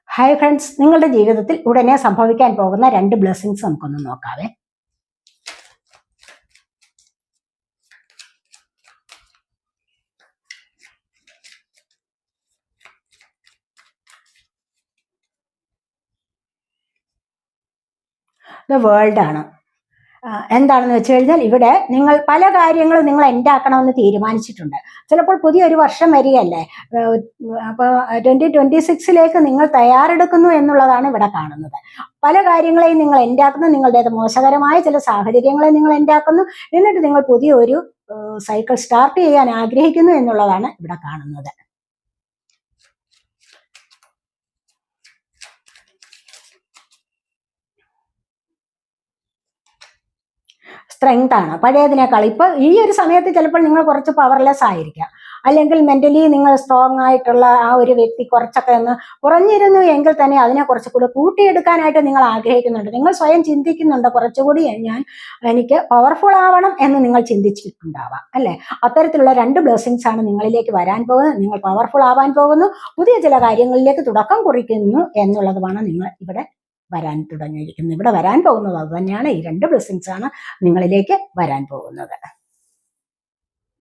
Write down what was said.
Hi friends, നിങ്ങളുടെ ജീവിതത്തിൽ ഉടനെ സംഭവിക്കാൻ പോകുന്ന 2 ബ്ലെസ്സിങ്സ് നമുക്കൊന്ന് നോക്കാവേ. ദ വേൾഡ് ആണ്. എന്താണെന്ന് വെച്ച് കഴിഞ്ഞാൽ ഇവിടെ നിങ്ങൾ പല കാര്യങ്ങളും നിങ്ങൾ എൻഡാക്കണമെന്ന് തീരുമാനിച്ചിട്ടുണ്ട്. ചിലപ്പോൾ പുതിയൊരു വർഷം വരികയല്ലേ, അപ്പോൾ 2026 നിങ്ങൾ തയ്യാറെടുക്കുന്നു എന്നുള്ളതാണ് ഇവിടെ കാണുന്നത്. പല കാര്യങ്ങളെയും നിങ്ങൾ എൻഡാക്കുന്നു, നിങ്ങളുടേത് മോശകരമായ ചില സാഹചര്യങ്ങളെ നിങ്ങൾ എൻഡാക്കുന്നു, എന്നിട്ട് നിങ്ങൾ പുതിയൊരു സൈക്കിൾ സ്റ്റാർട്ട് ചെയ്യാൻ ആഗ്രഹിക്കുന്നു എന്നുള്ളതാണ് ഇവിടെ കാണുന്നത്. സ്ട്രെങ്ത് ആണ് പഴയതിനേക്കാൾ. ഇപ്പോൾ ഈ ഒരു സമയത്ത് ചിലപ്പോൾ നിങ്ങൾ കുറച്ച് പവർലെസ് ആയിരിക്കാം, അല്ലെങ്കിൽ മെന്റലി നിങ്ങൾ സ്ട്രോങ് ആയിട്ടുള്ള ആ ഒരു വ്യക്തി കുറച്ചൊക്കെ ഒന്ന് കുറഞ്ഞിരുന്നു എങ്കിൽ തന്നെ അതിനെ കുറച്ചുകൂടി കൂട്ടിയെടുക്കാനായിട്ട് നിങ്ങൾ ആഗ്രഹിക്കുന്നുണ്ട്. നിങ്ങൾ സ്വയം ചിന്തിക്കുന്നുണ്ട്, കുറച്ചുകൂടി എനിക്ക് പവർഫുൾ ആവണം എന്ന് നിങ്ങൾ ചിന്തിച്ചിട്ടുണ്ടാവാം അല്ലെ. അത്തരത്തിലുള്ള 2 ബ്ലെസ്സിങ്സ് ആണ് നിങ്ങളിലേക്ക് വരാൻ പോകുന്നത്. നിങ്ങൾ പവർഫുൾ ആവാൻ പോകുന്നു, പുതിയ ചില കാര്യങ്ങളിലേക്ക് തുടക്കം കുറിക്കുന്നു എന്നുള്ളതുമാണ് നിങ്ങൾ ഇവിടെ വരാൻ തുടങ്ങിയിരിക്കുന്നത്. ഇവിടെ വരാൻ പോകുന്നത് അത് തന്നെയാണ്. ഈ 2 ബ്ലെസ്സിങ്സ് ആണ് നിങ്ങളിലേക്ക് വരാൻ പോകുന്നത്.